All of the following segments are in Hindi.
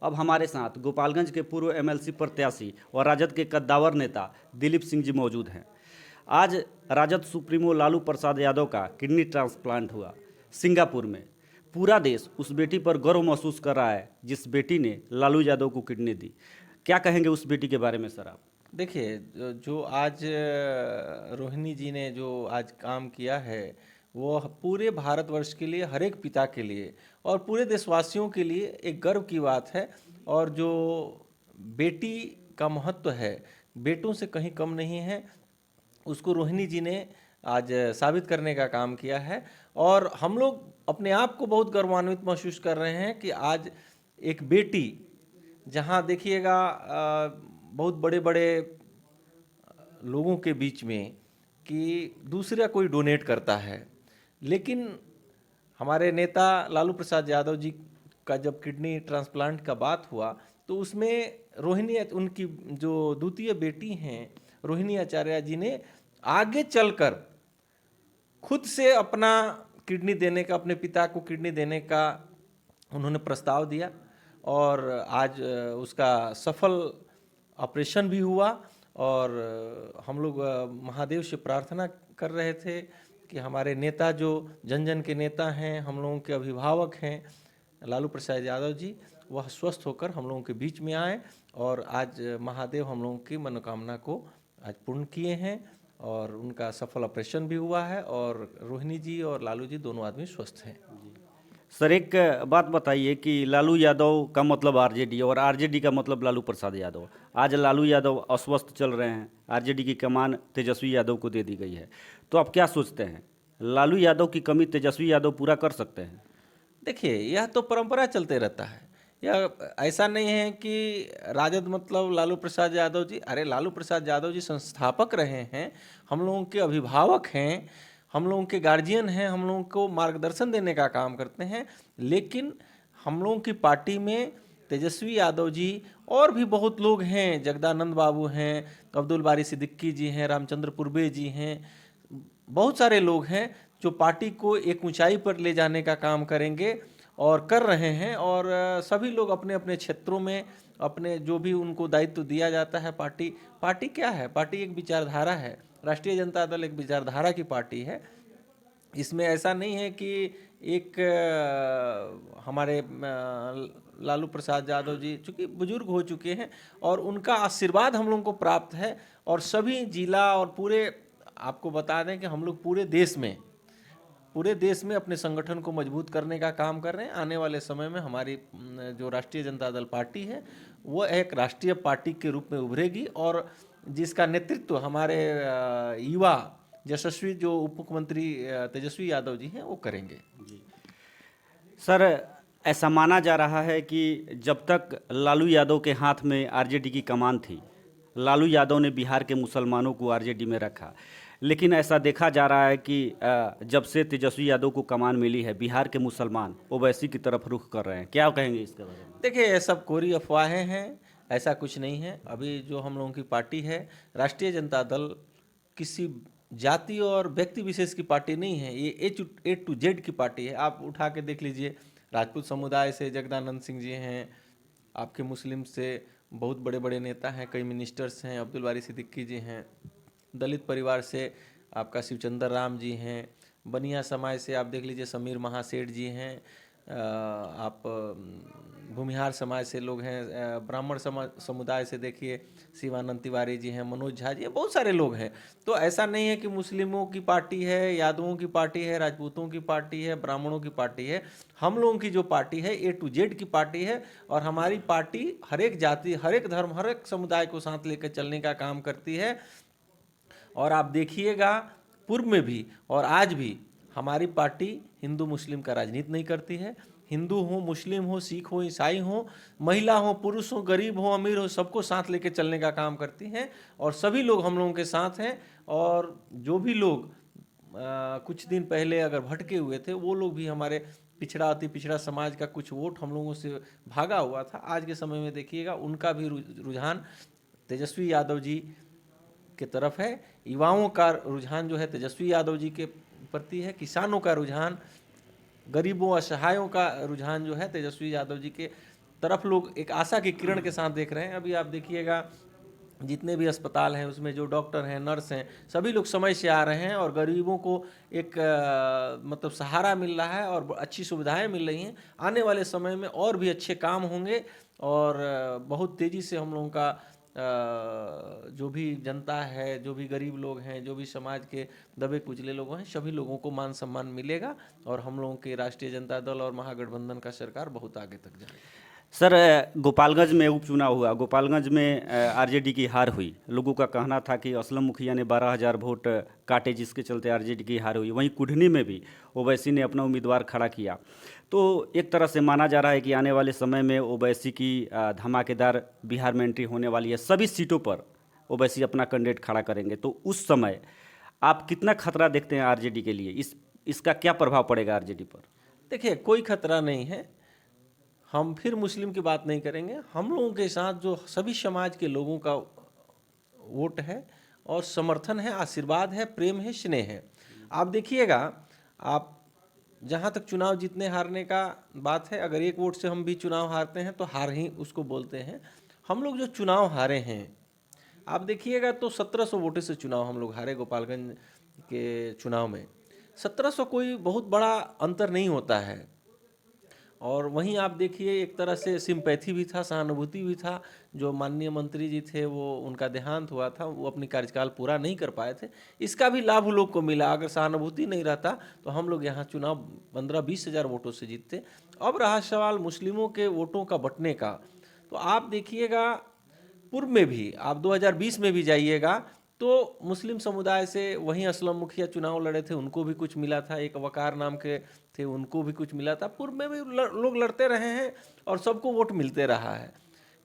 अब हमारे साथ गोपालगंज के पूर्व एमएलसी प्रत्याशी और राजद के कद्दावर नेता दिलीप सिंह जी मौजूद हैं। आज राजद सुप्रीमो लालू प्रसाद यादव का किडनी ट्रांसप्लांट हुआ सिंगापुर में। पूरा देश उस बेटी पर गर्व महसूस कर रहा है जिस बेटी ने लालू यादव को किडनी दी। क्या कहेंगे उस बेटी के बारे में सर आप? देखिए, जो आज रोहिणी जी ने जो आज काम किया है, वो पूरे भारतवर्ष के लिए, हर एक पिता के लिए और पूरे देशवासियों के लिए एक गर्व की बात है। और जो बेटी का महत्व है, बेटों से कहीं कम नहीं है, उसको रोहिणी जी ने आज साबित करने का काम किया है। और हम लोग अपने आप को बहुत गौरवान्वित महसूस कर रहे हैं कि आज एक बेटी, जहाँ देखिएगा बहुत बड़े बड़े लोगों के बीच में कि दूसरा कोई डोनेट करता है, लेकिन हमारे नेता लालू प्रसाद यादव जी का जब किडनी ट्रांसप्लांट का बात हुआ तो उसमें रोहिणी, उनकी जो द्वितीय बेटी हैं रोहिणी आचार्य जी ने आगे चलकर खुद से अपना किडनी देने का, अपने पिता को किडनी देने का उन्होंने प्रस्ताव दिया और आज उसका सफल ऑपरेशन भी हुआ। और हम लोग महादेव से प्रार्थना कर रहे थे कि हमारे नेता, जो जन जन के नेता हैं, हम लोगों के अभिभावक हैं लालू प्रसाद यादव जी, वह स्वस्थ होकर हम लोगों के बीच में आए। और आज महादेव हम लोगों की मनोकामना को आज पूर्ण किए हैं और उनका सफल ऑपरेशन भी हुआ है और रोहिणी जी और लालू जी दोनों आदमी स्वस्थ हैं। सर एक बात बताइए कि लालू यादव का मतलब आरजेडी और आरजेडी का मतलब लालू प्रसाद यादव। आज लालू यादव अस्वस्थ चल रहे हैं, आरजेडी की कमान तेजस्वी यादव को दे दी गई है, तो आप क्या सोचते हैं, लालू यादव की कमी तेजस्वी यादव पूरा कर सकते हैं? देखिए, यह तो परंपरा चलते रहता है। यह ऐसा नहीं है कि राजद मतलब लालू प्रसाद यादव जी, अरे लालू प्रसाद यादव जी संस्थापक रहे हैं, हम लोगों के अभिभावक हैं, हम लोगों के गार्जियन हैं, हम लोगों को मार्गदर्शन देने का काम करते हैं। लेकिन हम लोगों की पार्टी में तेजस्वी यादव जी और भी बहुत लोग हैं, जगदानंद बाबू हैं, अब्दुल बारी सिद्दीकी जी हैं, रामचंद्र पूर्वे जी हैं, बहुत सारे लोग हैं जो पार्टी को एक ऊंचाई पर ले जाने का काम करेंगे और कर रहे हैं। और सभी लोग अपने अपने क्षेत्रों में अपने जो भी उनको दायित्व दिया जाता है, पार्टी क्या है, पार्टी एक विचारधारा है। राष्ट्रीय जनता दल एक विचारधारा की पार्टी है। इसमें ऐसा नहीं है कि एक हमारे लालू प्रसाद यादव जी चूँकि बुजुर्ग हो चुके हैं और उनका आशीर्वाद हम लोगों को प्राप्त है। और सभी जिला और पूरे, आपको बता दें कि हम लोग पूरे देश में अपने संगठन को मजबूत करने का काम कर रहे हैं। आने वाले समय में हमारी जो राष्ट्रीय जनता दल पार्टी है वो एक राष्ट्रीय पार्टी के रूप में उभरेगी और जिसका नेतृत्व हमारे युवा यशस्वी जो उप मुख्यमंत्री तेजस्वी यादव जी हैं वो करेंगे। सर ऐसा माना जा रहा है कि जब तक लालू यादव के हाथ में आरजेडी की कमान थी, लालू यादव ने बिहार के मुसलमानों को आरजेडी में रखा, लेकिन ऐसा देखा जा रहा है कि जब से तेजस्वी यादव को कमान मिली है, बिहार के मुसलमान ओवैसी की तरफ रुख कर रहे हैं। क्या कहेंगे इसके बारे में? देखिए, ये सब कोरी अफवाहें हैं, ऐसा कुछ नहीं है। अभी जो हम लोगों की पार्टी है राष्ट्रीय जनता दल, किसी जाति और व्यक्ति विशेष की पार्टी नहीं है, ये ए टू जेड की पार्टी है। आप उठा के देख लीजिए, राजपूत समुदाय से जगदानंद सिंह जी हैं, आपके मुस्लिम से बहुत बड़े बड़े नेता हैं, कई मिनिस्टर्स हैं, अब्दुल बारी सिद्दीकी जी हैं, दलित परिवार से आपका शिवचंद्र राम जी हैं, बनिया समाज से आप देख लीजिए समीर महासेठ जी हैं, आप भूमिहार समाज से लोग हैं, ब्राह्मण समुदाय से देखिए शिवानंद तिवारी जी हैं, मनोज झा जी हैं, बहुत सारे लोग हैं। तो ऐसा नहीं है कि मुस्लिमों की पार्टी है, यादवों की पार्टी है, राजपूतों की पार्टी है, ब्राह्मणों की पार्टी है। हम लोगों की जो पार्टी है ए टू जेड की पार्टी है और हमारी पार्टी हर एक जाति, हर एक धर्म, हर एक समुदाय को साथ लेकर चलने का काम करती है। और आप देखिएगा, पूर्व में भी और आज भी हमारी पार्टी हिंदू मुस्लिम का राजनीति नहीं करती है। हिंदू हो, मुस्लिम हो, सिख हो, ईसाई हो, महिला हो, पुरुष हो, गरीब हो, अमीर हो, सबको साथ लेके चलने का काम करती हैं और सभी लोग हम लोगों के साथ हैं। और जो भी लोग कुछ दिन पहले अगर भटके हुए थे, वो लोग भी हमारे पिछड़ा अति पिछड़ा समाज का कुछ वोट हम लोगों से भागा हुआ था, आज के समय में देखिएगा उनका भी रुझान तेजस्वी यादव जी के तरफ है। युवाओं का रुझान जो है तेजस्वी यादव जी के प्रति है। किसानों का रुझान, गरीबों असहायों का रुझान जो है तेजस्वी यादव जी के तरफ लोग एक आशा की किरण के साथ देख रहे हैं। अभी आप देखिएगा जितने भी अस्पताल हैं उसमें जो डॉक्टर हैं, नर्स हैं, सभी लोग समय से आ रहे हैं और गरीबों को एक मतलब सहारा मिल रहा है और अच्छी सुविधाएं मिल रही हैं। आने वाले समय में और भी अच्छे काम होंगे और बहुत तेज़ी से हम लोगों का जो भी जनता है, जो भी गरीब लोग हैं, जो भी समाज के दबे कुचले लोग हैं, सभी लोगों को मान सम्मान मिलेगा और हम लोगों के राष्ट्रीय जनता दल और महागठबंधन का सरकार बहुत आगे तक जाएगी। सर, गोपालगंज में उपचुनाव हुआ। गोपालगंज में आरजेडी की हार हुई। लोगों का कहना था कि असलम मुखिया ने 12,000 वोट काटे, जिसके चलते आरजेडी की हार हुई। वहीं कुढ़नी में भी ओवैसी ने अपना उम्मीदवार खड़ा किया। तो एक तरह से माना जा रहा है कि आने वाले समय में ओवैसी की धमाकेदार बिहार में एंट्री होने वाली है। सभी सीटों पर ओवैसी अपना कैंडिडेट खड़ा करेंगे। तो उस समय आप कितना खतरा देखते हैं आरजेडी के लिए? इसका क्या प्रभाव पड़ेगा आरजेडी पर? देखिए, कोई खतरा नहीं है। हम फिर मुस्लिम की बात नहीं करेंगे। हम लोगों के साथ जो सभी समाज के लोगों का वोट है और समर्थन है, आशीर्वाद है, प्रेम है, स्नेह है। आप देखिएगा, आप जहाँ तक चुनाव जीतने हारने का बात है, अगर एक वोट से हम भी चुनाव हारते हैं तो हार ही उसको बोलते हैं। हम लोग जो चुनाव हारे हैं, आप देखिएगा तो 1700 वोटों से चुनाव हम लोग हारे गोपालगंज के चुनाव में। 1700 कोई बहुत बड़ा अंतर नहीं होता है। और वहीं आप देखिए एक तरह से सिंपैथी भी था, सहानुभूति भी था। जो माननीय मंत्री जी थे वो उनका देहांत हुआ था, वो अपनी कार्यकाल पूरा नहीं कर पाए थे, इसका भी लाभ लोग को मिला। अगर सहानुभूति नहीं रहता तो हम लोग यहाँ चुनाव 15-20 हज़ार वोटों से जीतते। अब रहा सवाल मुस्लिमों के वोटों का बंटने का, तो आप देखिएगा पूर्व में भी, आप 2020 में भी जाइएगा तो मुस्लिम समुदाय से वहीं असलम मुखिया चुनाव लड़े थे, उनको भी कुछ मिला था। एक वकार नाम के थे, उनको भी कुछ मिला था। पूर्व में भी लोग लड़ते रहे हैं और सबको वोट मिलते रहा है।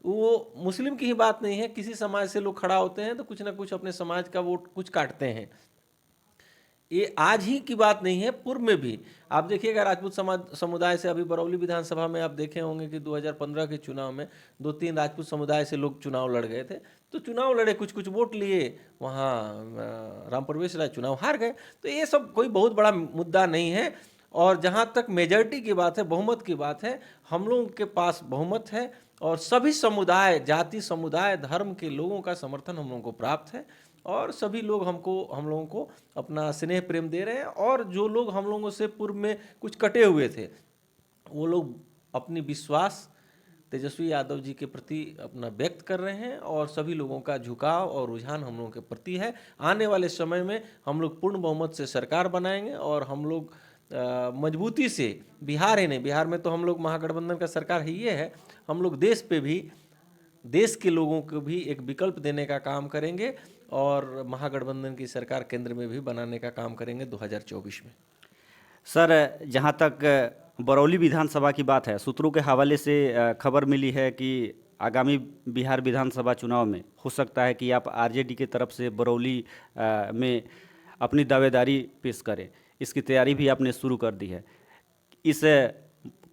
वो मुस्लिम की ही बात नहीं है, किसी समाज से लोग खड़ा होते हैं तो कुछ ना कुछ अपने समाज का वोट कुछ काटते हैं। ये आज ही की बात नहीं है, पूर्व में भी आप देखिएगा राजपूत समाज समुदाय से, अभी बरौली विधानसभा में आप देखे होंगे कि 2015 के चुनाव में 2-3 राजपूत समुदाय से लोग चुनाव लड़ गए थे। तो चुनाव लड़े, कुछ कुछ वोट लिए, वहाँ राम प्रवेश राय चुनाव हार गए। तो ये सब कोई बहुत बड़ा मुद्दा नहीं है। और जहाँ तक मेजॉरिटी की बात है, बहुमत की बात है, हम लोगों के पास बहुमत है और सभी समुदाय, जाति, समुदाय, धर्म के लोगों का समर्थन हम लोगों को प्राप्त है और सभी लोग हम लोगों को अपना स्नेह प्रेम दे रहे हैं। और जो लोग हम लोगों से पूर्व में कुछ कटे हुए थे, वो लोग अपनी विश्वास तेजस्वी यादव जी के प्रति अपना व्यक्त कर रहे हैं और सभी लोगों का झुकाव और रुझान हम लोगों के प्रति है। आने वाले समय में हम लोग पूर्ण बहुमत से सरकार बनाएंगे और हम लोग मजबूती से, बिहार ही नहीं, बिहार में तो हम लोग महागठबंधन का सरकार ही ये है, हम लोग देश पे भी, देश के लोगों को भी एक विकल्प देने का काम करेंगे और महागठबंधन की सरकार केंद्र में भी बनाने का काम करेंगे 2024 में। सर, जहाँ तक बरौली विधानसभा की बात है, सूत्रों के हवाले से खबर मिली है कि आगामी बिहार विधानसभा चुनाव में हो सकता है कि आप आरजेडी की तरफ से बरौली में अपनी दावेदारी पेश करें। इसकी तैयारी भी आपने शुरू कर दी है। इस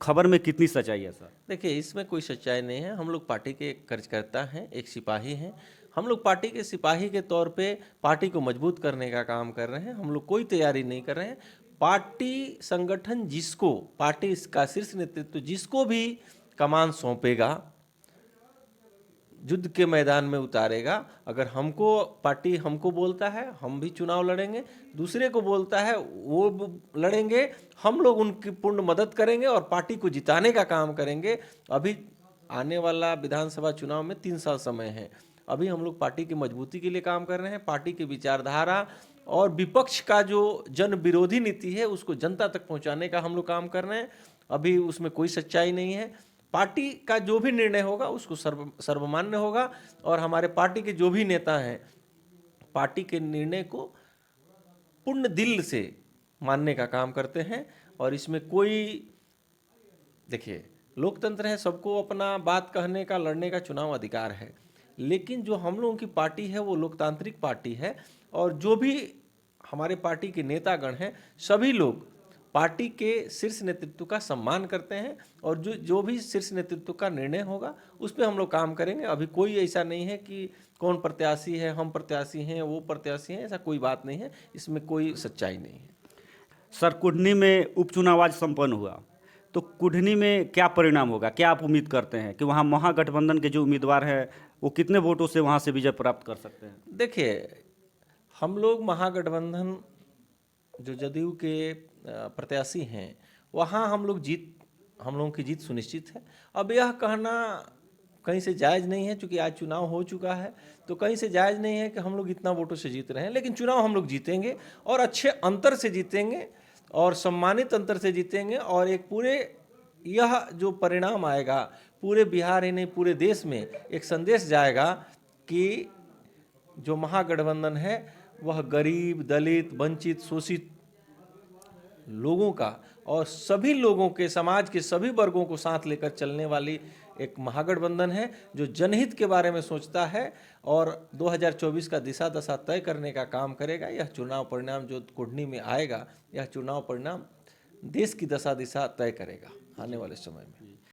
खबर में कितनी सच्चाई है सर? देखिए, इसमें कोई सच्चाई नहीं है। हम लोग पार्टी के कार्यकर्ता हैं, एक सिपाही हैं। हम लोग पार्टी के सिपाही के तौर पे पार्टी को मजबूत करने का काम कर रहे हैं। हम लोग कोई तैयारी नहीं कर रहे हैं। पार्टी संगठन जिसको, पार्टी का शीर्ष नेतृत्व जिसको भी कमान सौंपेगा, युद्ध के मैदान में उतारेगा। अगर हमको पार्टी हमको बोलता है हम भी चुनाव लड़ेंगे, दूसरे को बोलता है वो लड़ेंगे, हम लोग उनकी पूर्ण मदद करेंगे और पार्टी को जिताने का काम करेंगे। अभी आने वाला विधानसभा चुनाव में 3 साल समय है। अभी हम लोग पार्टी की मजबूती के लिए काम कर रहे हैं। पार्टी की विचारधारा और विपक्ष का जो जन विरोधी नीति है उसको जनता तक पहुंचाने का हम लोग काम कर रहे हैं। अभी उसमें कोई सच्चाई नहीं है। पार्टी का जो भी निर्णय होगा उसको सर्वमान्य होगा और हमारे पार्टी के जो भी नेता हैं पार्टी के निर्णय को पूर्ण दिल से मानने का काम करते हैं। और इसमें कोई, देखिए लोकतंत्र है, सबको अपना बात कहने का, लड़ने का चुनाव अधिकार है, लेकिन जो हम लोगों की पार्टी है वो लोकतांत्रिक पार्टी है और जो भी हमारे पार्टी के नेतागण हैं सभी लोग पार्टी के शीर्ष नेतृत्व का सम्मान करते हैं और जो भी शीर्ष नेतृत्व का निर्णय होगा उस पर हम लोग काम करेंगे। अभी कोई ऐसा नहीं है कि कौन प्रत्याशी है, हम प्रत्याशी हैं, वो प्रत्याशी हैं, ऐसा कोई बात नहीं है। इसमें कोई सच्चाई नहीं है। सर, कुढ़नी में उपचुनाव आज संपन्न हुआ। तो कुढ़नी में क्या परिणाम होगा, क्या आप उम्मीद करते हैं कि वहाँ महागठबंधन के जो उम्मीदवार हैं वो कितने वोटों से वहाँ से विजय प्राप्त कर सकते हैं? देखिए, हम लोग महागठबंधन जो जदयू के प्रत्याशी हैं, वहाँ हम लोगों की जीत सुनिश्चित है। अब यह कहना कहीं से जायज़ नहीं है, चूँकि आज चुनाव हो चुका है, तो कहीं से जायज़ नहीं है कि हम लोग इतना वोटों से जीत रहे हैं। लेकिन चुनाव हम लोग जीतेंगे और अच्छे अंतर से जीतेंगे और सम्मानित अंतर से जीतेंगे, और एक पूरे यह जो परिणाम आएगा पूरे बिहार ही नहीं पूरे देश में एक संदेश जाएगा कि जो महागठबंधन है वह गरीब, दलित, वंचित, शोषित लोगों का और सभी लोगों के, समाज के सभी वर्गों को साथ लेकर चलने वाली एक महागठबंधन है जो जनहित के बारे में सोचता है और 2024 का दिशा दशा तय करने का काम करेगा। यह चुनाव परिणाम जो कुढ़नी में आएगा, यह चुनाव परिणाम देश की दशा दिशा तय करेगा आने वाले समय में।